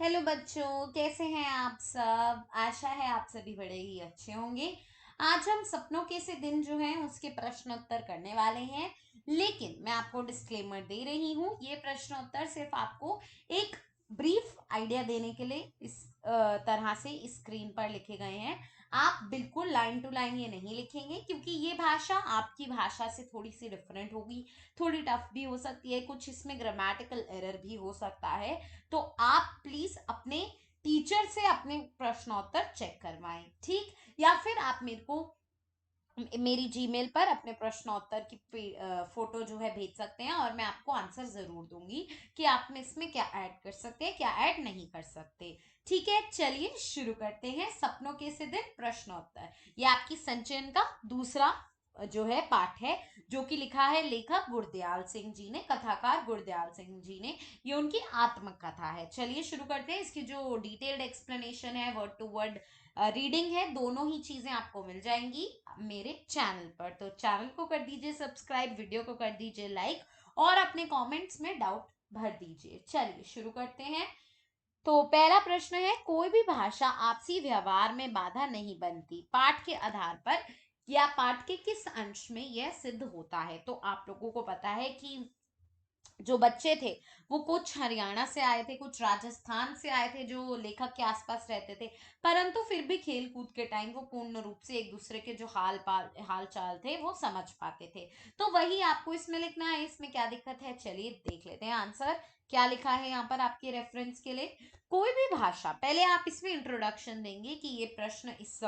Hello बच्चों, कैसे हैं आप सब। आशा है आप सभी बड़े ही अच्छे होंगे। आज हम सपनों के से दिन जो हैं उसके प्रश्न उत्तर करने वाले हैं। लेकिन मैं आपको डिस्क्लेमर दे रही हूँ, ये प्रश्न उत्तर सिर्फ आपको एक ब्रीफ आइडिया देने के लिए इस तरह से स्क्रीन पर लिखे गए हैं। आप बिल्कुल लाइन टू लाइन ये नहीं लिखेंगे, क्योंकि ये भाषा आपकी भाषा से थोड़ी सी डिफरेंट होगी, थोड़ी टफ भी हो सकती है, कुछ इसमें ग्रामेटिकल एरर भी हो सकता है। तो आप प्लीज अपने टीचर से अपने प्रश्नोत्तर चेक करवाएं, ठीक। या फिर आप मेरे को मेरी जीमेल पर अपने प्रश्नोत्तर की फोटो जो है भेज सकते हैं, और मैं आपको आंसर जरूर दूंगी कि आप में इसमें क्या ऐड कर सकते हैं, क्या ऐड नहीं कर सकते। ठीक है, चलिए शुरू करते हैं। सपनों के से दिन प्रश्नोत्तर, ये आपकी संचयन का दूसरा जो है पाठ है, जो कि लिखा है लेखक गुरदयाल सिंह जी ने, कथाकार गुरदयाल सिंह जी ने। ये उनकी आत्मकथा है। चलिए शुरू करते हैं। इसकी जो डिटेल्ड एक्सप्लेनेशन है, वर्ड टू वर्ड रीडिंग है, दोनों ही चीजें आपको मिल जाएंगी मेरे चैनल पर। तो चैनल को कर दीजिए सब्सक्राइब, वीडियो को कर दीजिए लाइक, और अपने कमेंट्स में डाउट भर दीजिए। चलिए शुरू करते हैं। तो पहला प्रश्न है, कोई भी भाषा आपसी व्यवहार में बाधा नहीं बनती, पाठ के आधार पर या पाठ के किस अंश में यह सिद्ध होता है। तो आप लोगों को पता है कि जो बच्चे थे वो कुछ हरियाणा से आए थे, कुछ राजस्थान से आए थे, जो लेखक के आसपास रहते थे। परंतु फिर भी खेल कूद के टाइम वो पूर्ण रूप से एक दूसरे के जो हाल चाल थे वो समझ पाते थे। तो वही आपको इसमें लिखना है। इसमें क्या दिक्कत है, चलिए देख लेते हैं आंसर क्या लिखा है यहाँ पर आपके रेफरेंस के लिए। कोई भी भाषा, पहले आप इसमें इंट्रोडक्शन देंगे कि ये प्रश्न इस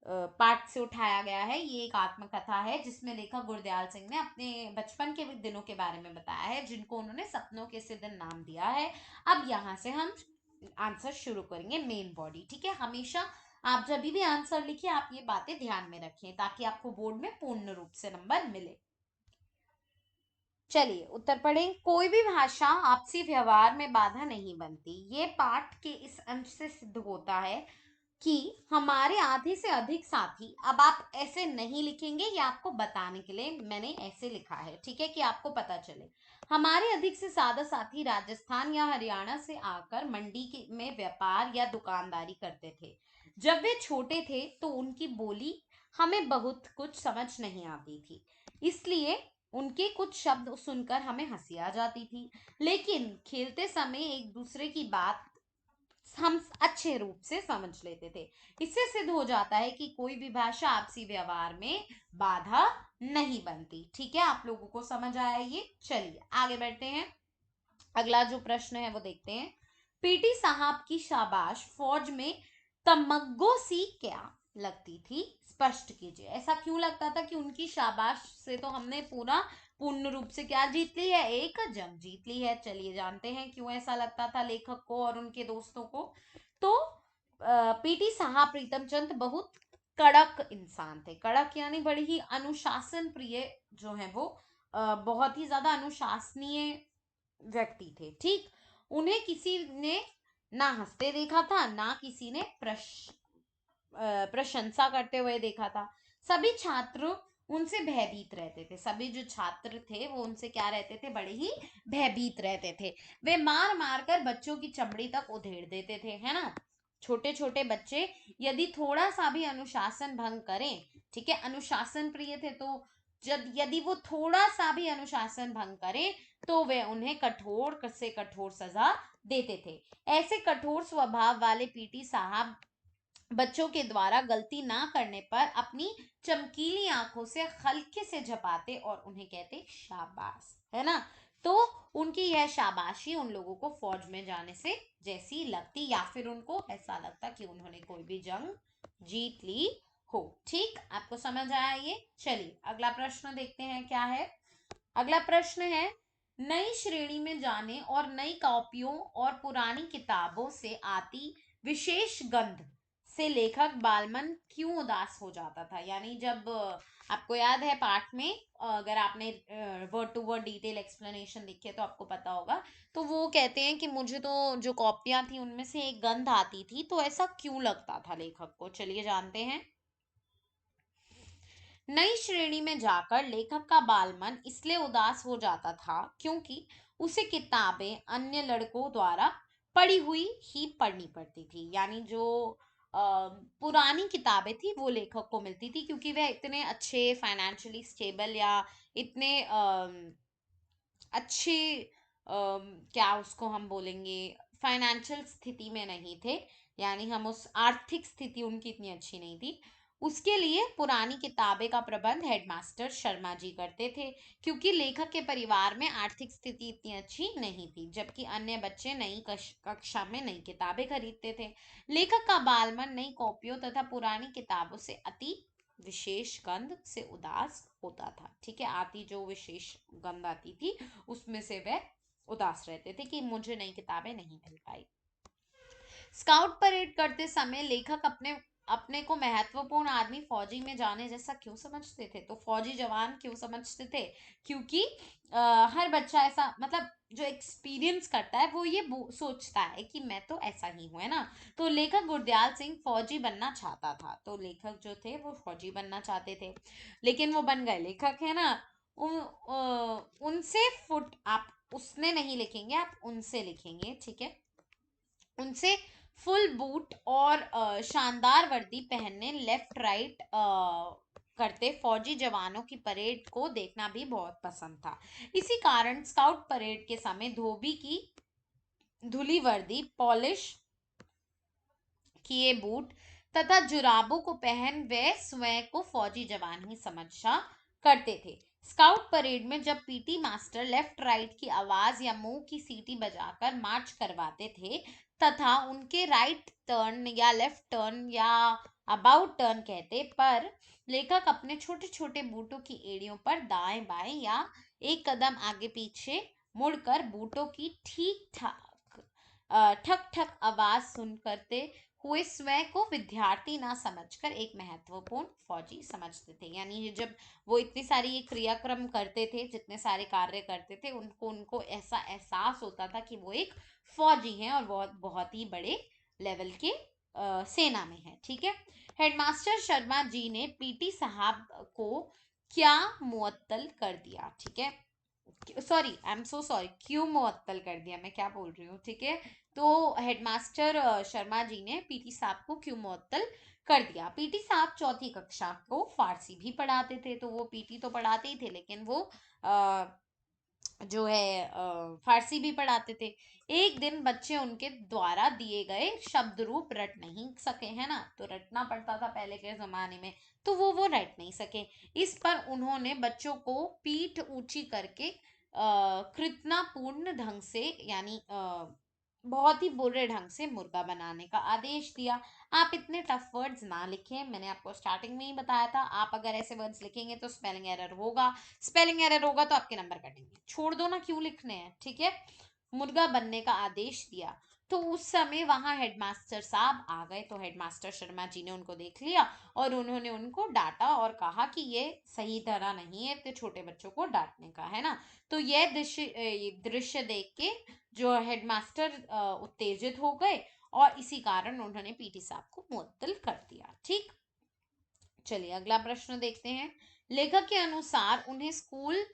पाठ से उठाया गया है। ये एक आत्मकथा है जिसमें लेखक गुरदयाल सिंह ने अपने बचपन के दिनों के बारे में बताया है, जिनको उन्होंने सपनों के से दिन नाम दिया है। अब यहाँ से हम आंसर शुरू करेंगे, मेन बॉडी। ठीक है, हमेशा आप जब भी आंसर लिखिए आप ये बातें ध्यान में रखें, ताकि आपको बोर्ड में पूर्ण रूप से नंबर मिले। चलिए उत्तर पढ़ें। कोई भी भाषा आपसी व्यवहार में बाधा नहीं बनती, ये पाठ के इस अंश से सिद्ध होता है कि हमारे आधे से अधिक साथी, अब आप ऐसे नहीं लिखेंगे, ये आपको बताने के लिए मैंने ऐसे लिखा है, ठीक है, कि आपको पता चले। हमारे अधिक से ज्यादा साथी राजस्थान या हरियाणा से आकर में व्यापार या दुकानदारी करते थे। जब वे छोटे थे तो उनकी बोली हमें बहुत कुछ समझ नहीं आती थी, इसलिए उनके कुछ शब्द सुनकर हमें हंसी आ जाती थी। लेकिन खेलते समय एक दूसरे की बात हम अच्छे रूप से समझ लेते थे। इससे सिद्ध हो जाता है कि कोई भी भाषा आपसी व्यवहार में बाधा नहीं बनती। ठीक है, आप लोगों को समझ आया ये। चलिए आगे बढ़ते हैं। अगला जो प्रश्न है वो देखते हैं। पीटी साहब की शाबाश फौज में तमग्गो सी क्या लगती थी, स्पष्ट कीजिए। ऐसा क्यों लगता था कि उनकी शाबाश से तो हमने पूरा पूर्ण रूप से क्या जीत ली है, एक जंग जीत ली है। चलिए जानते हैं क्यों ऐसा लगता था लेखक को और उनके दोस्तों को। तो पीटी साहब प्रीतमचंद बहुत कड़क इंसान थे। कड़क यानी बड़ी ही अनुशासन प्रिय जो है वो, बहुत ही ज्यादा अनुशासनीय व्यक्ति थे। ठीक, उन्हें किसी ने ना हंसते देखा था, ना किसी ने प्रशंसा करते हुए देखा था। सभी छात्र उनसे भयभीत रहते थे। सभी जो छात्र थे वो उनसे क्या रहते थे, बड़े ही भयभीत रहते थे। वे मार मार कर बच्चों की चमड़ी तक उधेड़ देते थे, है ना। छोटे छोटे बच्चे यदि थोड़ा सा भी अनुशासन भंग करें, ठीक है, अनुशासन प्रिय थे, तो जब यदि वो थोड़ा सा भी अनुशासन भंग करें तो वे उन्हें कठोर से कठोर सजा देते थे। ऐसे कठोर स्वभाव वाले पीटी साहब बच्चों के द्वारा गलती ना करने पर अपनी चमकीली आंखों से हल्के से झपाते और उन्हें कहते शाबाश, है ना। तो उनकी यह शाबाशी उन लोगों को फौज में जाने से जैसी लगती, या फिर उनको ऐसा लगता कि उन्होंने कोई भी जंग जीत ली हो। ठीक, आपको समझ आया ये। चलिए अगला प्रश्न देखते हैं क्या है। अगला प्रश्न है, नई श्रेणी में जाने और नई कॉपियों और पुरानी किताबों से आती विशेष गंध से लेखक बालमन क्यों उदास हो जाता था। यानी जब आपको याद है पाठ में, अगर आपने word to word detail explanation देखी है तो आपको पता होगा। तो वो कहते हैं कि मुझे तो जो कॉपियां थी उनमें से एक गंध आती थी, तो ऐसा क्यों लगता था लेखक को। चलिए जानते हैं। नई श्रेणी में जाकर लेखक का बालमन इसलिए उदास हो जाता था क्योंकि उसे किताबें अन्य लड़कों द्वारा पढ़ी हुई ही पढ़नी पड़ती थी, यानी जो पुरानी किताबें थी वो लेखक को मिलती थी, क्योंकि वह इतने अच्छे फाइनेंशियली स्टेबल या इतने अच्छे क्या उसको हम बोलेंगे फाइनेंशियल स्थिति में नहीं थे, यानी हम उस आर्थिक स्थिति उनकी इतनी अच्छी नहीं थी। उसके लिए पुरानी किताबें का प्रबंध हेडमास्टर शर्मा जी करते थे, क्योंकि लेखक के परिवार में आर्थिक स्थिति इतनी अच्छी नहीं थी, जबकि अन्य बच्चे नई कक्षा में नई किताबें खरीदते थे। लेखक का बालमन नई कॉपियों तथा पुरानी किताबों से अति विशेष गंध से उदास होता था। ठीक है, आती जो विशेष गंध आती थी उसमें से वह उदास रहते थे कि मुझे नई किताबें नहीं मिल पाई। स्काउट परेड करते समय लेखक अपने अपने को महत्वपूर्ण आदमी फौजी में जाने जैसा क्यों समझते थे? तो फौजी जवान क्यों समझते थे? क्योंकि हर बच्चा ऐसा, मतलब जो एक्सपीरियंस करता है वो ये सोचता है कि मैं तो ऐसा ही हूं, है ना। तो लेखक गुरदयाल सिंह फौजी बनना चाहता था, तो लेखक जो थे वो फौजी बनना चाहते थे, लेकिन वो बन गए लेखक, है ना। उनसे फुट आप उसने नहीं लिखेंगे, आप उनसे लिखेंगे, ठीक है। उनसे फुल बूट और शानदार वर्दी पहनने लेफ्ट राइट करते फौजी जवानों की परेड को देखना भी बहुत पसंद था। इसी कारण स्काउट परेड के समय धोबी की धुली वर्दी, पॉलिश किए बूट तथा जुराबों को पहन वे स्वयं को फौजी जवान ही समझा करते थे। स्काउट परेड में जब पीटी मास्टर लेफ्ट राइट की आवाज या मुंह की सीटी बजाकर मार्च करवाते थे तथा उनके राइट टर्न या लेफ्ट टर्न या अबाउट टर्न कहते, पर लेखक अपने छोटे छोटे बूटों की एड़ियों पर दाएं बाएं या एक कदम आगे पीछे मुड़कर बूटों की ठीक ठाक ठक ठक आवाज सुन करते हुए स्वयं को विद्यार्थी ना समझकर एक महत्वपूर्ण फौजी समझते थे। यानी ये जब वो इतनी सारी ये क्रियाक्रम करते थे, जितने सारे कार्य करते थे, उनको उनको ऐसा एहसास होता था कि वो एक फौजी हैं और बहुत बहुत ही बड़े लेवल के सेना में है। ठीक है। हेडमास्टर शर्मा जी ने पीटी साहब को क्या मुअत्तल कर दिया? ठीक है, sorry, I am so sorry, क्यों मुअत्तल कर दिया, मैं क्या बोल रही हूँ। ठीक है, तो हेडमास्टर शर्मा जी ने पीटी साहब को क्यों मुअत्तल कर दिया? पीटी साहब चौथी कक्षा को फारसी भी पढ़ाते थे, तो वो पीटी तो पढ़ाते ही थे, लेकिन वो जो है फारसी भी पढ़ाते थे। एक दिन बच्चे उनके द्वारा दिए गए शब्द रूप रट नहीं सके, है ना, तो रटना पड़ता था पहले के जमाने में, तो वो रट नहीं सके। इस पर उन्होंने बच्चों को पीठ ऊंची करके कृतनापूर्ण ढंग से, यानी बहुत ही बुरे ढंग से मुर्गा बनाने का आदेश दिया। आप इतने टफ वर्ड्स ना लिखें, मैंने आपको स्टार्टिंग में ही बताया था, आप अगर ऐसे वर्ड्स लिखेंगे तो स्पेलिंग एरर होगा, स्पेलिंग एरर होगा तो आपके नंबर कटेंगे, छोड़ दो ना, क्यों लिखने हैं। ठीक है, मुर्गा बनने का आदेश दिया। तो उस समय वहां हेडमास्टर साहब आ गए, तो हेडमास्टर शर्मा जी ने उनको देख लिया और उन्होंने उनको डांटा और कहा कि ये सही तरह नहीं है तो छोटे बच्चों को डांटने का, है ना। तो यह दृश्य देख के जो हेडमास्टर उत्तेजित हो गए और इसी कारण उन्होंने पीटी साहब को मुअत्तल कर दिया। ठीक, चलिए अगला प्रश्न देखते हैं। लेखक के अनुसार उन्हें स्कूल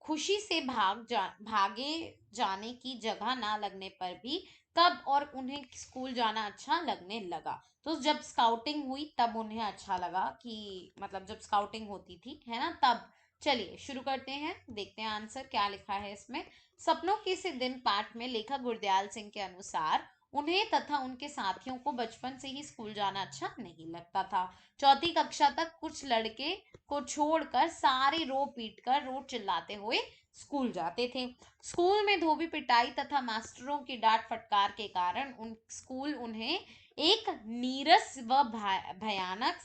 खुशी से भागे जाने की जगह ना लगने पर भी कब और उन्हें स्कूल जाना अच्छा लगने लगा? तो जब स्काउटिंग हुई तब उन्हें अच्छा लगा, कि मतलब जब स्काउटिंग होती थी, है ना, तब। चलिए शुरू करते हैं, देखते हैं आंसर क्या लिखा है इसमें। सपनों के से दिन पाठ में लेखक गुरदयाल सिंह के अनुसार उन्हें तथा उनके साथियों को बचपन से ही स्कूल जाना अच्छा नहीं लगता था। चौथी कक्षा तक कुछ लड़के को छोड़कर सारे रो पीट कर रोज चिल्लाते हुए स्कूल जाते थे। स्कूल में धोबी पिटाई तथा मास्टरों की डांट फटकार के कारण उन स्कूल उन्हें एक नीरस व भयानक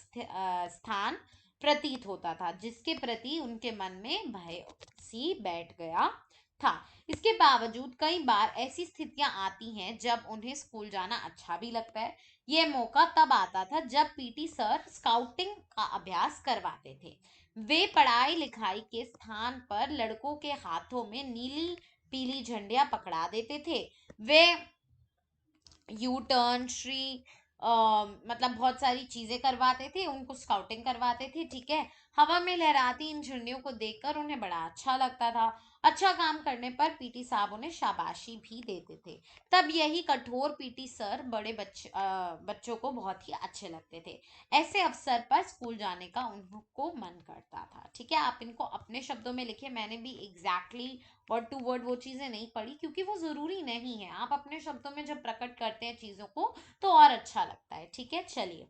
स्थान प्रतीत होता था, जिसके प्रति उनके मन में भय सी बैठ गया था। इसके बावजूद कई बार ऐसी स्थितियां आती हैं जब उन्हें स्कूल जाना अच्छा भी लगता है। यह मौका तब आता था जब पीटी सर स्काउटिंग का अभ्यास करवाते थे। वे पढ़ाई लिखाई के स्थान पर लड़कों के हाथों में नीली पीली झंडियां पकड़ा देते थे। वे यू टर्न श्री मतलब बहुत सारी चीजें करवाते थे, उनको स्काउटिंग करवाते थे। ठीक है, हवा में लहराती इन झंडियों को देखकर उन्हें बड़ा अच्छा लगता था। अच्छा काम करने पर पीटी साहब उन्हें शाबाशी भी देते थे। तब यही कठोर पीटी सर बच्चों को बहुत ही अच्छे लगते थे। ऐसे अवसर पर स्कूल जाने का उनको मन करता था। ठीक है, आप इनको अपने शब्दों में लिखिए। मैंने भी एग्जैक्टली वर्ड टू वर्ड वो चीजें नहीं पढ़ी, क्योंकि वो जरूरी नहीं है। आप अपने शब्दों में जब प्रकट करते हैं चीजों को तो और अच्छा लगता है। ठीक है, चलिए,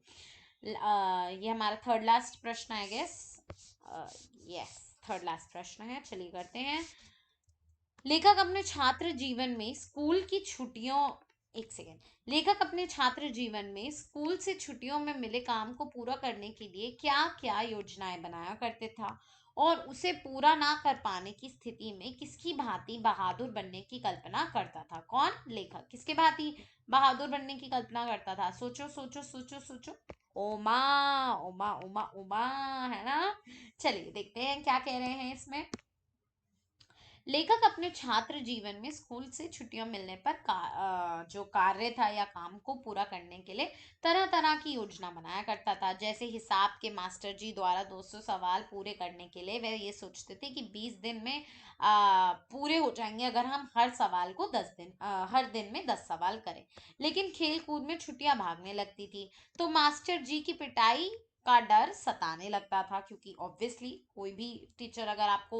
ये हमारा थर्ड लास्ट प्रश्न है, गेस। यस, थर्ड लास्ट प्रश्न है, चलिए करते हैं। लेखक अपने छात्र जीवन में स्कूल की छुट्टियों एक सेकेंड लेखक अपने छात्र जीवन में स्कूल से छुट्टियों में मिले काम को पूरा करने के लिए क्या क्या योजनाएं बनाया करते था, और उसे पूरा ना कर पाने की स्थिति में किसकी भांति बहादुर बनने की कल्पना करता था? कौन लेखक किसके भांति बहादुर बनने की कल्पना करता था? सोचो सोचो सोचो सोचो। ओमा, ओमा ओमा ओमा, है ना? चलिए देखते हैं क्या कह रहे हैं इसमें। लेखक अपने छात्र जीवन में स्कूल से छुट्टियां मिलने पर जो कार्य था या काम को पूरा करने के लिए तरह तरह की योजना बनाया करता था। जैसे हिसाब के मास्टर जी द्वारा 200 सवाल पूरे करने के लिए वे ये सोचते थे कि 20 दिन में पूरे हो जाएंगे अगर हम हर दिन में 10 सवाल करें। लेकिन खेल कूद में छुट्टियां भागने लगती थी तो मास्टर जी की पिटाई का डर सताने लगता था, क्योंकि ऑब्वियसली कोई भी टीचर अगर आपको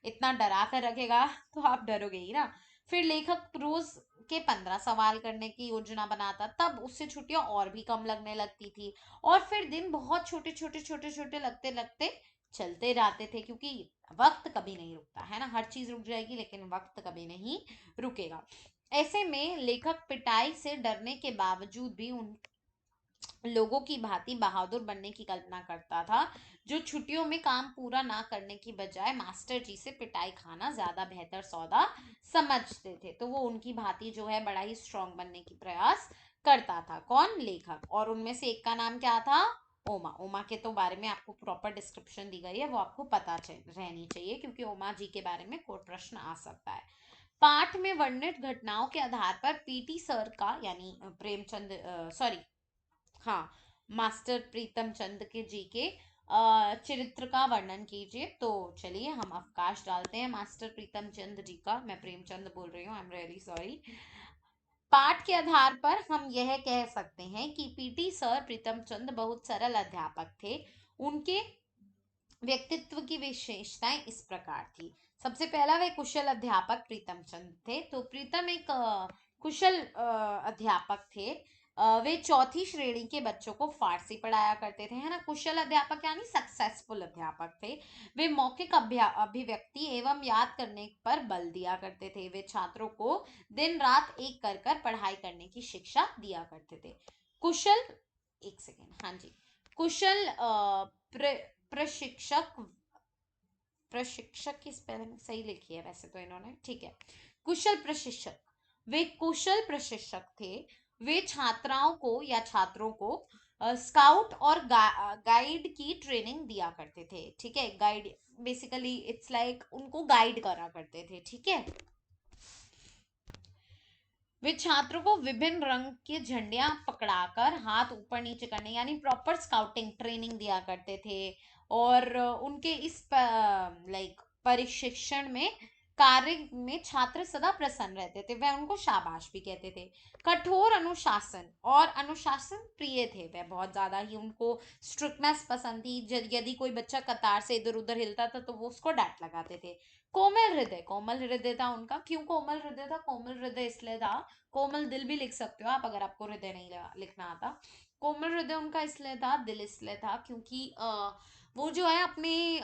इतना डरा कर रखेगा तो आप डरोगे ही ना। फिर लेखक रोज के 15 सवाल करने की योजना बनाता, तब उससे छुट्टियां और भी कम लगने लगती थी। और फिर दिन बहुत छोटे छोटे छोटे छोटे लगते लगते चलते जाते थे, क्योंकि वक्त कभी नहीं रुकता है ना। हर चीज रुक जाएगी लेकिन वक्त कभी नहीं रुकेगा। ऐसे में लेखक पिटाई से डरने के बावजूद भी उन लोगों की भांति बहादुर बनने की कल्पना करता था, जो छुट्टियों में काम पूरा ना करने की बजाय मास्टर जी से पिटाई खाना ज्यादा बेहतर सौदा समझते थे। तो वो उनकी भांति जो है बड़ा ही स्ट्रांग बनने की प्रयास करता था। कौन? लेखक। और उनमें से एक का नाम क्या था? ओमा। ओमा के तो बारे में आपको प्रॉपर डिस्क्रिप्शन दी गई है, वो आपको पता रहनी चाहिए, क्योंकि ओमा जी के बारे में कोई प्रश्न आ सकता है। पाठ में वर्णित घटनाओं के आधार पर पीटी सर का यानी प्रेमचंद, सॉरी, हाँ, मास्टर प्रीतम चंद के जी के चरित्र का वर्णन कीजिए। तो चलिए हम अवकाश डालते हैं मास्टर प्रीतम चंद जी का। मैं प्रेमचंद बोल रही हूँ, आई एम रियली सॉरी। पाठ के आधार पर हम यह कह सकते हैं कि पीटी सर प्रीतम चंद बहुत सरल अध्यापक थे। उनके व्यक्तित्व की विशेषताएं इस प्रकार थी। सबसे पहला, वे कुशल अध्यापक प्रीतम चंद थे। तो प्रीतम एक कुशल अध्यापक थे। वे चौथी श्रेणी के बच्चों को फारसी पढ़ाया करते थे, है ना। कुशल अध्यापक यानी सक्सेसफुल अध्यापक थे। वे मौखिक अभिव्यक्ति एवं याद करने पर बल दिया करते थे। वे छात्रों को दिन रात एक कर कर पढ़ाई करने की शिक्षा दिया करते थे। कुशल, एक सेकेंड, हाँ जी, कुशल प्रशिक्षक, प्रशिक्षक की स्पेलिंग सही लिखी है वैसे तो इन्होंने, ठीक है। कुशल प्रशिक्षक, वे कुशल प्रशिक्षक थे। वे छात्राओं को या छात्रों को स्काउट और गाइड की ट्रेनिंग दिया करते थे। ठीक है, गाइड बेसिकली इट्स लाइक उनको गाइड करा करते थे। ठीक है, वे छात्रों को विभिन्न रंग के झंडियां पकड़ाकर हाथ ऊपर नीचे करने यानी प्रॉपर स्काउटिंग ट्रेनिंग दिया करते थे। और उनके इस प्रशिक्षण में कार्य में छात्र सदा प्रसन्न रहते थे। वह उनको शाबाश भी कहते थे। कठोर अनुशासन और अनुशासन प्रिय थे वह, बहुत ज्यादा ही उनको स्ट्रिक्टनेस पसंद थी। यदि कोई बच्चा कतार से इधर उधर हिलता था तो वो उसको डांट लगाते थे। कोमल हृदय, कोमल हृदय था उनका। क्यों कोमल हृदय था? कोमल हृदय इसलिए था, कोमल दिल भी लिख सकते हो आप अगर आपको हृदय नहीं लिखना आता। कोमल हृदय उनका इसलिए था, दिल इसलिए था, क्योंकि वो जो है अपने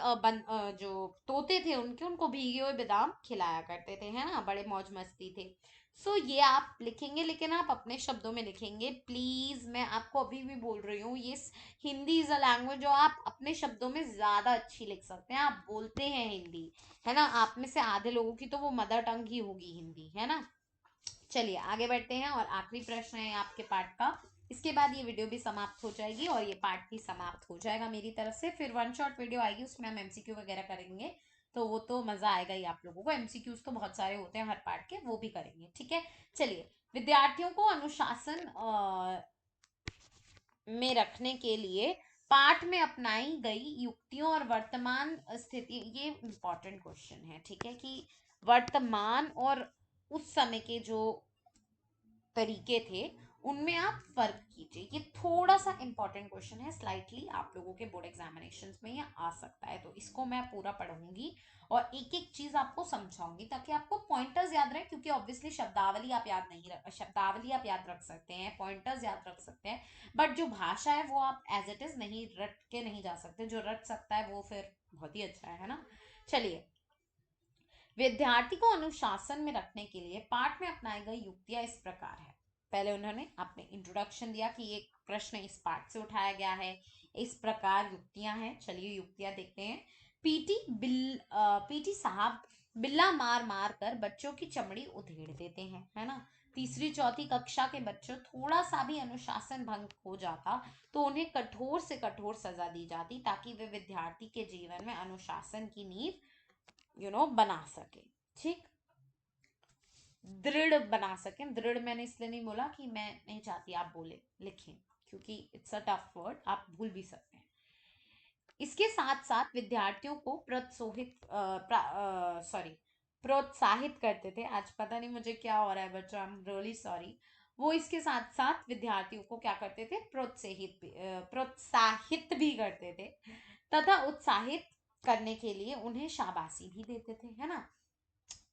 जो तोते थे उनके, उनको भीगे हुए बादाम खिलाया करते थे, है ना। बड़े मौज मस्ती थे। सो ये आप लिखेंगे, लेकिन आप अपने शब्दों में लिखेंगे प्लीज। मैं आपको अभी भी बोल रही हूँ, ये हिंदी इज अ लैंग्वेज जो आप अपने शब्दों में ज्यादा अच्छी लिख सकते हैं। आप बोलते हैं हिंदी, है ना। आप में से आधे लोगों की तो वो मदर टंग ही होगी हिंदी, है ना। चलिए आगे बढ़ते हैं, और आखिरी प्रश्न है आपके पार्ट का। इसके बाद ये वीडियो भी समाप्त हो जाएगी और ये पार्ट भी समाप्त हो जाएगा मेरी तरफ से। फिर वन शॉट वीडियो आएगी, उसमें हम एमसीक्यू वगैरह करेंगे। तो वो तो मजा आएगा ही आप लोगों को। एमसीक्यूज तो बहुत सारे होते हैं हर पार्ट के, वो भी करेंगे। ठीक है, चलिए। विद्यार्थियों को अनुशासन में रखने के लिए पाठ में अपनाई गई युक्तियों और वर्तमान स्थिति, ये इंपॉर्टेंट क्वेश्चन है। ठीक है, कि वर्तमान और उस समय के जो तरीके थे उनमें आप फर्क कीजिए। ये थोड़ा सा इंपॉर्टेंट क्वेश्चन है, स्लाइटली आप लोगों के बोर्ड एग्जामिनेशंस में ये आ सकता है, तो इसको मैं पूरा पढ़ूंगी और एक एक चीज आपको समझाऊंगी ताकि आपको पॉइंटर्स याद रहे, क्योंकि ऑब्वियसली शब्दावली आप याद नहीं रख शब्दावली आप याद रख सकते हैं, पॉइंटर्स याद रख सकते हैं, बट जो भाषा है वो आप एज इट इज नहीं रट के नहीं जा सकते। जो रट सकता है वो फिर बहुत ही अच्छा है ना। चलिए, विद्यार्थी को अनुशासन में रखने के लिए पाठ में अपनाई गई युक्तियां इस प्रकार है। पहले उन्होंने अपने इंट्रोडक्शन दिया कि एक प्रश्न इस पाठ से उठाया गया है, इस प्रकार युक्तियां हैं। चलिए युक्तियां देखते हैं। पीटी साहब बिल्ला मार मार कर बच्चों की चमड़ी उधेड़ देते हैं, है ना। तीसरी चौथी कक्षा के बच्चों थोड़ा सा भी अनुशासन भंग हो जाता तो उन्हें कठोर से कठोर सजा दी जाती, ताकि वे विद्यार्थी के जीवन में अनुशासन की नींव बना सके। ठीक, दृढ़ बना सके। दृढ़ मैंने इसलिए नहीं बोला कि मैं नहीं चाहती आप बोले, लिखें, क्योंकि इट्स अ टफ वर्ड, आप भूल भी सकते हैं। इसके साथ साथ विद्यार्थियों को प्रोत्साहित करते थे। आज पता नहीं मुझे क्या हो रहा है बच्चों, आई एम रियली सॉरी। वो इसके साथ साथ विद्यार्थियों को क्या करते थे, प्रोत्साहित भी करते थे तथा उत्साहित करने के लिए उन्हें शाबाशी भी देते थे, है ना।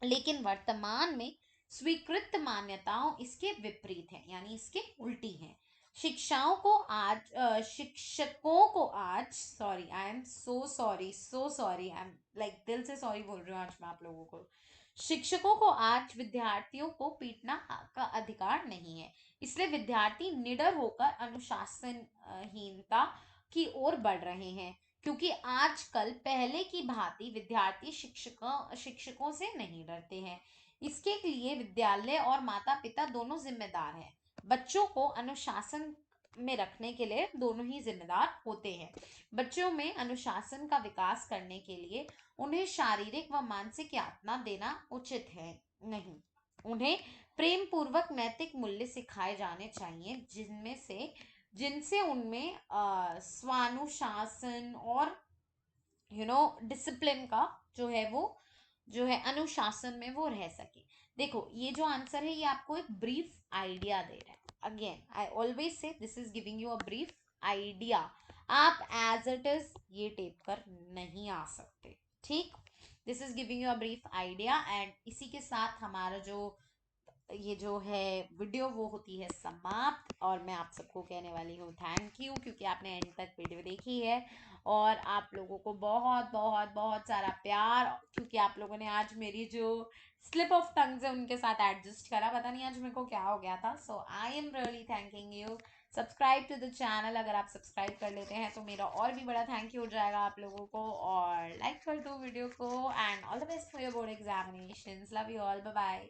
लेकिन वर्तमान में स्वीकृत मान्यताओं इसके विपरीत है, यानी इसके उल्टी है। शिक्षकों को आज sorry, I am so sorry, I am like दिल से सॉरी बोल रही हूँ आज मैं आप लोगों को। शिक्षकों को आज विद्यार्थियों को पीटना का अधिकार नहीं है, इसलिए विद्यार्थी निडर होकर अनुशासनहीनता की ओर बढ़ रहे हैं, क्योंकि आजकल पहले की भांति विद्यार्थी शिक्षकों से नहीं डरते हैं। इसके लिए विद्यालय और माता पिता दोनों जिम्मेदार हैं। बच्चों को अनुशासन में रखने के लिए दोनों ही जिम्मेदार होते हैं। बच्चों में अनुशासन का विकास करने के लिए उन्हें शारीरिक व मानसिक यातना देना उचित है नहीं। उन्हें प्रेम पूर्वक नैतिक मूल्य सिखाए जाने चाहिए, जिनसे उनमें स्वानुशासन और डिसिप्लिन का जो है अनुशासन में वो रह सके। देखो ये जो आंसर है ये आपको एक ब्रीफ आइडिया दे रहा है। Again I always say this is giving you a brief idea, आप एज इट इज ये टेप कर नहीं आ सकते। ठीक, this is giving you a brief idea. And इसी के साथ हमारा जो ये जो है वीडियो वो होती है समाप्त, और मैं आप सबको कहने वाली हूँ थैंक यू, क्योंकि आपने एंड तक वीडियो देखी है। और आप लोगों को बहुत बहुत बहुत सारा प्यार, क्योंकि आप लोगों ने आज मेरी जो स्लिप ऑफ टंग्स है उनके साथ एडजस्ट करा, पता नहीं आज मेरे को क्या हो गया था। So I am really thanking you. Subscribe to the channel, अगर आप सब्सक्राइब कर लेते हैं तो मेरा और भी बड़ा थैंक यू हो जाएगा आप लोगों को। और लाइक कर दो वीडियो को। And all the best for your board examinations. Love you all, bye bye.